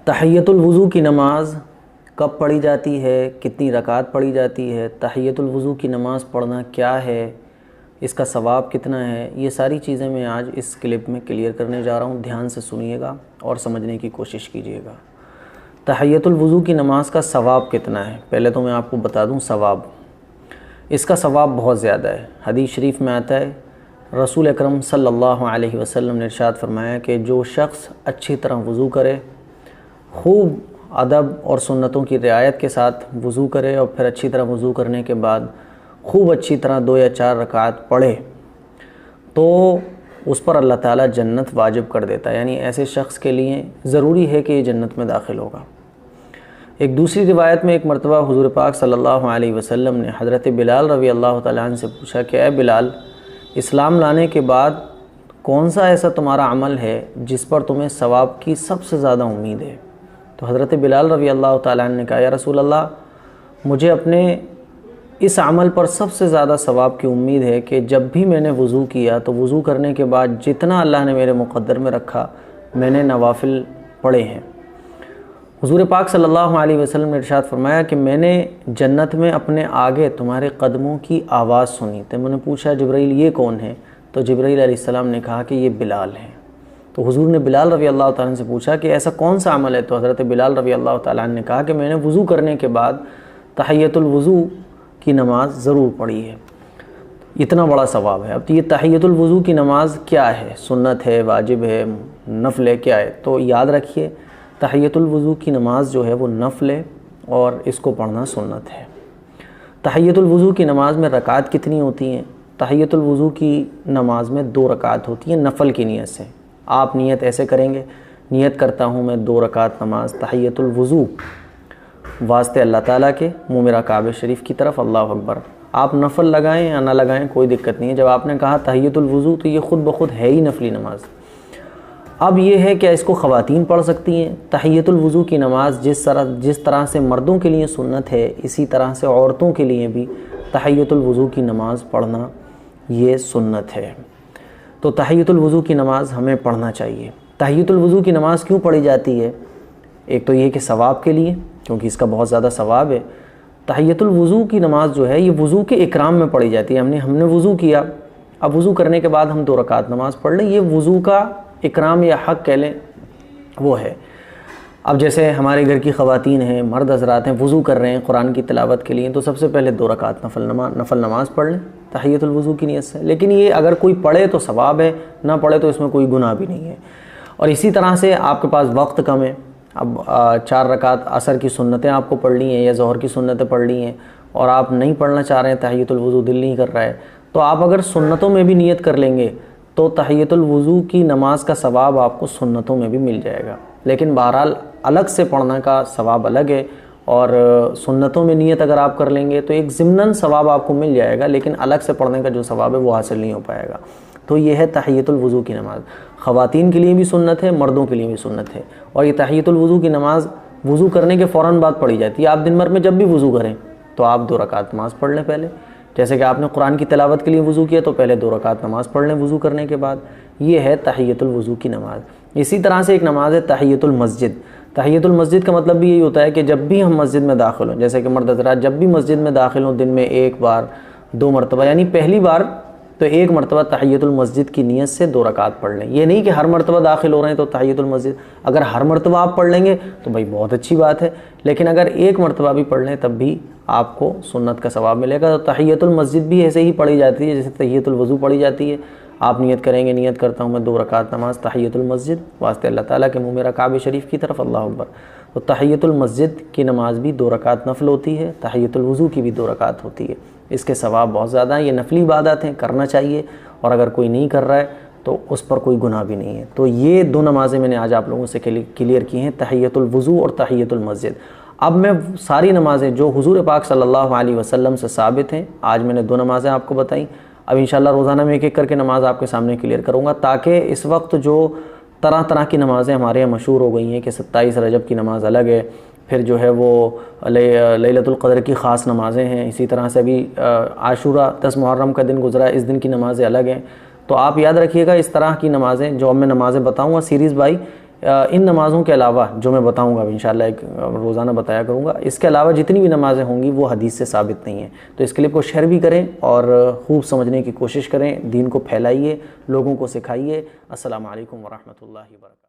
تحیۃ الوضو کی نماز کب پڑھی جاتی ہے، کتنی رکعت پڑھی جاتی ہے، تحیۃ الوضو کی نماز پڑھنا کیا ہے، اس کا ثواب کتنا ہے، یہ ساری چیزیں میں آج اس کلپ میں کلیئر کرنے جا رہا ہوں۔ دھیان سے سنیے گا اور سمجھنے کی کوشش کیجیے گا۔ تحیۃ الوضو کی نماز کا ثواب کتنا ہے، پہلے تو میں آپ کو بتا دوں ثواب۔ اس کا ثواب بہت زیادہ ہے۔ حدیث شریف میں آتا ہے، رسول اکرم صلی اللہ علیہ وسلم نے ارشاد فرمایا کہ جو شخص اچھی طرح وضو کرے، خوب ادب اور سنتوں کی رعایت کے ساتھ وضو کرے اور پھر اچھی طرح وضو کرنے کے بعد خوب اچھی طرح 2 یا 4 رکعات پڑھے، تو اس پر اللہ تعالیٰ جنت واجب کر دیتا ہے، یعنی ایسے شخص کے لیے ضروری ہے کہ یہ جنت میں داخل ہوگا۔ ایک دوسری روایت میں ایک مرتبہ حضور پاک صلی اللہ علیہ وسلم نے حضرت بلال رضی اللہ تعالیٰ عنہ سے پوچھا کہ اے بلال، اسلام لانے کے بعد کون سا ایسا تمہارا عمل ہے جس پر تمہیں ثواب کی سب سے زیادہ امید ہے؟ تو حضرت بلال رضی اللہ تعالیٰ عنہ نے کہا، یا رسول اللہ، مجھے اپنے اس عمل پر سب سے زیادہ ثواب کی امید ہے کہ جب بھی میں نے وضو کیا تو وضو کرنے کے بعد جتنا اللہ نے میرے مقدر میں رکھا میں نے نوافل پڑھے ہیں۔ حضور پاک صلی اللہ علیہ وسلم نے ارشاد فرمایا کہ میں نے جنت میں اپنے آگے تمہارے قدموں کی آواز سنی، تو میں نے پوچھا جبرائیل یہ کون ہے؟ تو جبرائیل علیہ السلام نے کہا کہ یہ بلال ہے۔ تو حضور نے بلال رضی اللہ تعالیٰ عنہ سے پوچھا کہ ایسا کون سا عمل ہے؟ تو حضرت بلال رضی اللہ تعالیٰ عنہ نے کہا کہ میں نے وضو کرنے کے بعد تحیۃ الوضو کی نماز ضرور پڑھی ہے۔ اتنا بڑا ثواب ہے۔ اب یہ تحیۃ الوضو کی نماز کیا ہے؟ سنت ہے، واجب ہے، نفل ہے، کیا ہے؟ تو یاد رکھیے، تحیۃ الوضو کی نماز جو ہے وہ نفل ہے اور اس کو پڑھنا سنت ہے۔ تحیۃ الوضو کی نماز میں رکعت کتنی ہوتی ہیں؟ تحیۃ الوضو کی نماز میں 2 رکعت ہوتی ہیں نفل کی نیت سے۔ آپ نیت ایسے کریں گے، نیت کرتا ہوں میں 2 رکعت نماز تحیۃ الوضو واسطے اللہ تعالیٰ کے، منہ میرا کعبہ شریف کی طرف، اللہ اکبر۔ آپ نفل لگائیں یا نہ لگائیں کوئی دقت نہیں ہے۔ جب آپ نے کہا تحیۃ الوضو تو یہ خود بخود ہے ہی نفلی نماز۔ اب یہ ہے کہ اس کو خواتین پڑھ سکتی ہیں۔ تحیۃ الوضو کی نماز جس طرح سے مردوں کے لیے سنت ہے، اسی طرح سے عورتوں کے لیے بھی تحیۃ الوضو کی نماز پڑھنا یہ سنت ہے۔ تو تحیۃ الوضو کی نماز ہمیں پڑھنا چاہیے۔ تحیۃ الوضو کی نماز کیوں پڑھی جاتی ہے؟ ایک تو یہ کہ ثواب کے لیے، کیونکہ اس کا بہت زیادہ ثواب ہے۔ تحیۃ الوضو کی نماز جو ہے یہ وضو کے اکرام میں پڑھی جاتی ہے۔ ہم نے وضو کیا، اب وضو کرنے کے بعد ہم 2 رکعت نماز پڑھ لیں، یہ وضو کا اکرام یا حق کہہ لیں وہ ہے۔ اب جیسے ہمارے گھر کی خواتین ہیں، مرد حضرات ہیں، وضو کر رہے ہیں قرآن کی تلاوت کے لیے، تو سب سے پہلے 2 رکعت نفل نماز پڑھ لیں تحیۃ الوضو کی نیت سے۔ لیکن یہ اگر کوئی پڑھے تو ثواب ہے، نہ پڑھے تو اس میں کوئی گناہ بھی نہیں ہے۔ اور اسی طرح سے آپ کے پاس وقت کم ہے، اب 4 رکعت عصر کی سنتیں آپ کو پڑھ لی ہیں یا ظہر کی سنتیں پڑھ لی ہیں اور آپ نہیں پڑھنا چاہ رہے ہیں، تحیۃ الوضو دل نہیں کر رہا ہے، تو آپ اگر سنتوں میں بھی نیت کر لیں گے تو تحیۃ الوضو کی نماز کا ثواب آپ کو سنتوں میں بھی مل جائے گا۔ لیکن بہرحال الگ سے پڑھنا کا ثواب الگ ہے، اور سنتوں میں نیت اگر آپ کر لیں گے تو ایک ضمناً ثواب آپ کو مل جائے گا، لیکن الگ سے پڑھنے کا جو ثواب ہے وہ حاصل نہیں ہو پائے گا۔ تو یہ ہے تحیۃ الوضو کی نماز۔ خواتین کے لیے بھی سنت ہے، مردوں کے لیے بھی سنت ہے۔ اور یہ تحیۃ الوضو کی نماز وضو کرنے کے فوراً بعد پڑھی جاتی ہے۔ آپ دن بھر میں جب بھی وضو کریں تو آپ 2 رکعت نماز پڑھ لیں پہلے، جیسے کہ آپ نے قرآن کی تلاوت کے لیے وضو کیا تو پہلے 2 رکعت نماز پڑھ لیں وضو کرنے کے بعد۔ یہ ہے تحیۃ الوضو کی نماز۔ اسی طرح سے ایک نماز ہے تحیۃ المسجد۔ تحیۃ المسجد کا مطلب بھی یہی ہوتا ہے کہ جب بھی ہم مسجد میں داخل ہوں، جیسے کہ مرد حضرات جب بھی مسجد میں داخل ہوں، دن میں 1 بار 2 مرتبہ، یعنی پہلی بار تو 1 مرتبہ تحیۃ المسجد کی نیت سے 2 رکعت پڑھ لیں۔ یہ نہیں کہ ہر مرتبہ داخل ہو رہے ہیں تو تحیۃ المسجد، اگر ہر مرتبہ آپ پڑھ لیں گے تو بھائی بہت اچھی بات ہے، لیکن اگر 1 مرتبہ بھی پڑھ لیں تب بھی آپ کو سنت کا ثواب ملے گا۔ تو تحیۃ المسجد بھی ایسے ہی پڑھی جاتی ہے جیسے تحیۃ الوضو پڑھی جاتی ہے۔ آپ نیت کریں گے، نیت کرتا ہوں میں 2 رکعت نماز تحیۃ المسجد واسطے اللہ تعالیٰ کے، منہ میرا کعبہ شریف کی طرف، اللہ اکبر۔ تو تحیۃ المسجد کی نماز بھی 2 رکعت نفل ہوتی ہے، تحیۃ الوضو کی بھی 2 رکعت ہوتی ہے۔ اس کے ثواب بہت زیادہ ہیں۔ یہ نفلی عبادات ہیں، کرنا چاہیے، اور اگر کوئی نہیں کر رہا ہے تو اس پر کوئی گناہ بھی نہیں ہے۔ تو یہ 2 نمازیں میں نے آج آپ لوگوں سے کلیئر کی ہیں، تحیۃ الوضو اور تحیۃ المسجد۔ اب میں ساری نمازیں جو حضور پاک صلی اللہ علیہ وسلم سے ثابت ہیں، آج میں نے 2 نمازیں آپ کو بتائیں، اب انشاءاللہ روزانہ میں 1 کر کے نماز آپ کے سامنے کلیئر کروں گا، تاکہ اس وقت جو طرح کی نمازیں ہمارے یہاں مشہور ہو گئی ہیں کہ 27 رجب کی نماز الگ ہے، پھر جو ہے وہ لیلۃ القدر کی خاص نمازیں ہیں، اسی طرح سے ابھی عاشورہ 10 محرم کا دن گزرا ہے، اس دن کی نمازیں الگ ہیں۔ تو آپ یاد رکھیے گا اس طرح کی نمازیں جو اب میں نمازیں بتاؤں گا سیریز بائی، ان نمازوں کے علاوہ جو میں بتاؤں گا انشاءاللہ ایک روزانہ بتایا کروں گا، اس کے علاوہ جتنی بھی نمازیں ہوں گی وہ حدیث سے ثابت نہیں ہیں۔ تو اس کلپ کو شیئر بھی کریں اور خوب سمجھنے کی کوشش کریں، دین کو پھیلائیے، لوگوں کو سکھائیے۔ السلام علیکم ورحمۃ اللہ وبرکاتہ۔